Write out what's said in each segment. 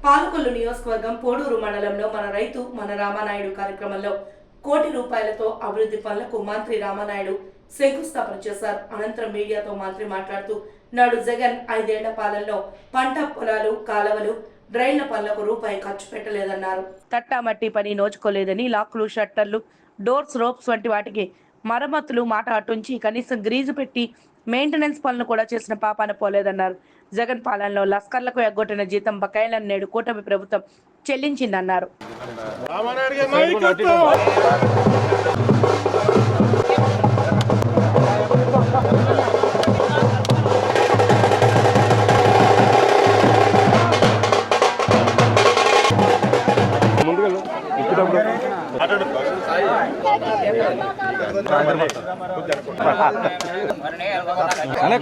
పాలకొల్లు నియోజకవర్గం పోడూరు మండలంలో మన రైతు మన రామానాయుడు కార్యక్రమంలో కోటి రూపాయలతో అభివృద్ధి పనులకు మంత్రి రామానాయుడు శంకుస్థాపన చేశారు. అనంతరం మీడియాతో మంత్రి మాట్లాడుతూ నాడు జగన్ 5 ఏళ్ల పాలనలో పంట పొలాలు, కాలవలు, డ్రైన్ల పనులకు రూపాయి ఖర్చు పెట్టలేదన్నారు. తట్టా మట్టి పని నోచుకోలేదని లాక్లు, షట్టర్లు, డోర్స్, రోప్స్ వంటి వాటికి మరమ్మతులు మాట అటుంచి కనీసం గ్రీజు పెట్టి మెయింటెనెన్స్ పనులు కూడా చేసిన పాపాన పోలేదన్నారు. జగన్ పాలనలో లస్కర్లకు ఎగ్గొట్టిన జీతం బకాయిలను నేడు కూటమి ప్రభుత్వం చెల్లించిందన్నారు.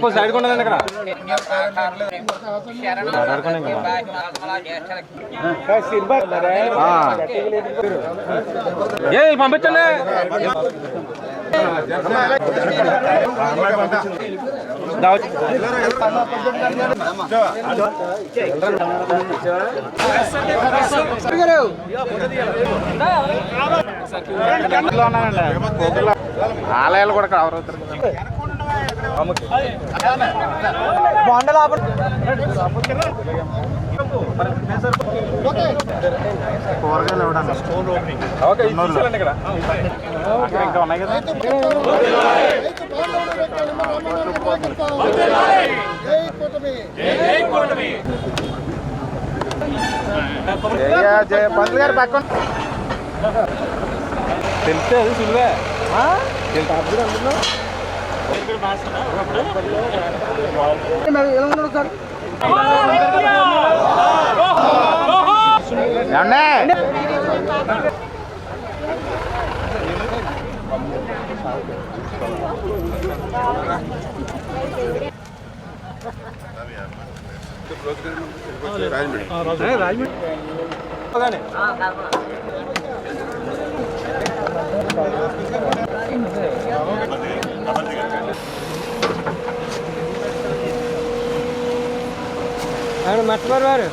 కొంచెం సైడ్ కొండ పంపించండి. ఆలయాలు కూడా కవర్ అవుతారు. కూరగాయలు ఇవ్వడానికి ఇంకా ఉన్నాయి కదా. పంతులు గారు పక్కన తెలిస్తే అది సులువే. మర్చిపోయారు.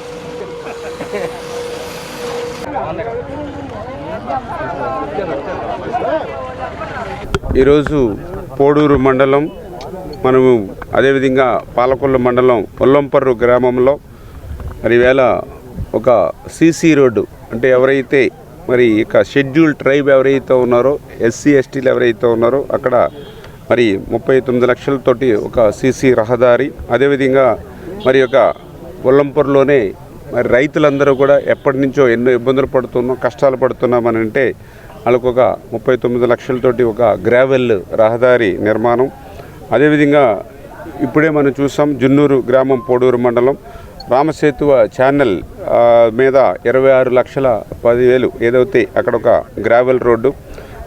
ఈరోజు పోడూరు మండలం, మనము అదేవిధంగా పాలకొల్లు మండలం ఒల్లంపర్రు గ్రామంలో మరి వేళ ఒక సీసీ రోడ్డు, అంటే ఎవరైతే మరి ఇక షెడ్యూల్ ట్రైబ్ ఎవరైతే ఉన్నారో, ఎస్సీ ఎస్టీలు ఎవరైతే ఉన్నారో అక్కడ మరి 39 లక్షలతోటి ఒక సీసీ రహదారి, అదేవిధంగా మరి ఒక ఒల్లంపూర్లోనే మరి రైతులందరూ కూడా ఎప్పటి నుంచో ఎన్నో ఇబ్బందులు పడుతున్నాం, కష్టాలు పడుతున్నామని అంటే వాళ్ళకు ఒక 39 లక్షలతోటి ఒక గ్రావెల్ రహదారి నిర్మాణం. అదేవిధంగా ఇప్పుడే మనం చూసాం జున్నూరు గ్రామం పోడూరు మండలం రామసేతువ ఛానల్ మీద 26,10,000 ఏదైతే అక్కడ ఒక గ్రావెల్ రోడ్డు.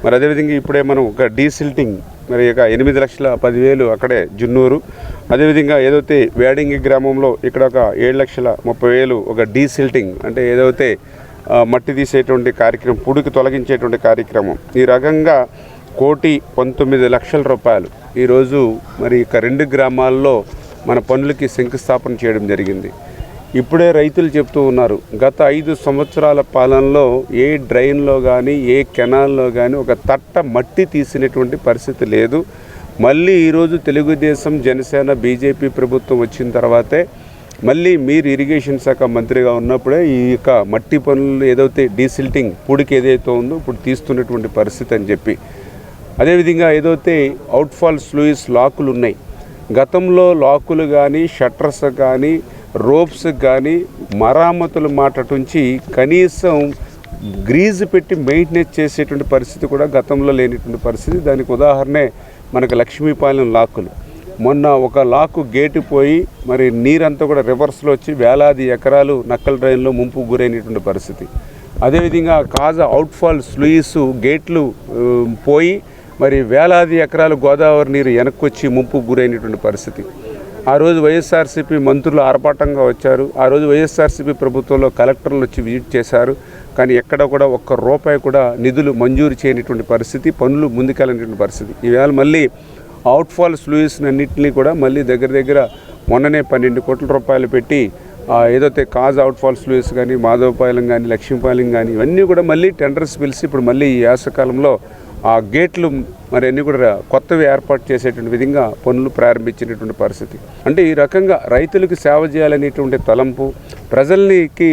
మరి అదేవిధంగా ఇప్పుడే మనం ఒక డీసిల్టింగ్ మరి ఒక 8,10,000 అక్కడే జున్నూరు. అదేవిధంగా ఏదైతే వేడింగి గ్రామంలో ఇక్కడ ఒక 7,30,000 ఒక డీసిల్టింగ్, అంటే ఏదైతే మట్టి తీసేటువంటి కార్యక్రమం, పుడికి తొలగించేటువంటి కార్యక్రమం. ఈ రకంగా 1,19,00,000 రూపాయలు ఈరోజు మరి ఇక 2 గ్రామాల్లో మన పనులకి శంకుస్థాపన చేయడం జరిగింది. ఇప్పుడే రైతులు చెప్తూ ఉన్నారు, గత 5 సంవత్సరాల పాలనలో ఏ డ్రైన్లో కానీ ఏ కెనాల్లో కానీ ఒక తట్ట మట్టి తీసినటువంటి పరిస్థితి లేదు. మళ్ళీ ఈరోజు తెలుగుదేశం, జనసేన, బీజేపీ ప్రభుత్వం వచ్చిన తర్వాతే మళ్ళీ మీరు ఇరిగేషన్ శాఖ మంత్రిగా ఉన్నప్పుడే ఈ యొక్క మట్టి పనులు ఏదైతే డీసిల్టింగ్ పూడికి ఏదైతే ఉందో ఇప్పుడు తీస్తున్నటువంటి పరిస్థితి అని చెప్పి, అదేవిధంగా ఏదైతే అవుట్ఫాల్ స్లూయిస్ లాకులు ఉన్నాయి, గతంలో లాకులు కానీ షట్టర్స్ కానీ రోప్స్ కానీ మరామతుల మాటటుంచి కనీసం గ్రీజు పెట్టి మెయింటెనెన్స్ చేసేటువంటి పరిస్థితి కూడా గతంలో లేనిటువంటి పరిస్థితి. దానికి ఉదాహరణే మనకు లక్ష్మీపాలెం లాకులు. మొన్న ఒక లాకు గేటు పోయి మరి నీరంతా కూడా రివర్స్లో వచ్చి వేలాది ఎకరాలు నక్కల డ్రైన్లో ముంపు గురైనటువంటి పరిస్థితి. అదేవిధంగా కాజా అవుట్ఫాల్ స్లూయిస్ గేట్లు పోయి మరి వేలాది ఎకరాలు గోదావరి నీరు వెనక్కొచ్చి ముంపు గురైనటువంటి పరిస్థితి. ఆ రోజు వైఎస్ఆర్సీపీ మంత్రులు ఆర్భాటంగా వచ్చారు. ఆ రోజు వైఎస్ఆర్సీపీ ప్రభుత్వంలో కలెక్టర్లు వచ్చి విజిట్ చేశారు. కానీ ఎక్కడ కూడా ఒక్క రూపాయి కూడా నిధులు మంజూరు చేయనటువంటి పరిస్థితి, పనులు ముందుకెళ్ళినటువంటి పరిస్థితి. ఈవేళ మళ్ళీ అవుట్ఫాల్ స్లూయిస్ అన్నింటినీ కూడా మళ్ళీ దగ్గర మొన్ననే 12 కోట్ల రూపాయలు పెట్టి ఏదైతే కాజ్ అవుట్ఫాల్ స్లూయిస్ కానీ మాధవపాలెం కానీ లక్ష్మీపాలెం కానీ ఇవన్నీ కూడా మళ్ళీ టెండర్స్ పిలిచి ఇప్పుడు మళ్ళీ ఈ యాసకాలంలో ఆ గేట్లు మరి అన్నీ కూడా కొత్తవి ఏర్పాటు చేసేటువంటి విధంగా పనులు ప్రారంభించినటువంటి పరిస్థితి. అంటే ఈ రకంగా రైతులకు సేవ చేయాలనేటువంటి తలంపు, ప్రజలకి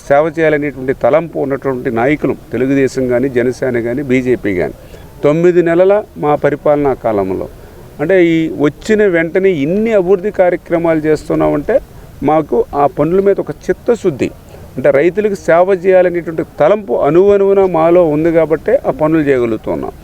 సేవ చేయాలనేటువంటి తలంపు ఉన్నటువంటి నాయకులు తెలుగుదేశం కానీ జనసేన కానీ బీజేపీ కానీ 9 నెలల మా పరిపాలనా కాలంలో అంటే ఈ వచ్చిన వెంటనే ఇన్ని అభివృద్ధి కార్యక్రమాలు చేస్తున్నామంటే మాకు ఆ పనుల మీద ఒక చిత్తశుద్ధి, అంటే రైతులకు సేవ చేయాలనేటువంటి తలంపు అణువణువున మాలో ఉంది కాబట్టే ఆ పనులు చేయగలుగుతున్నాం.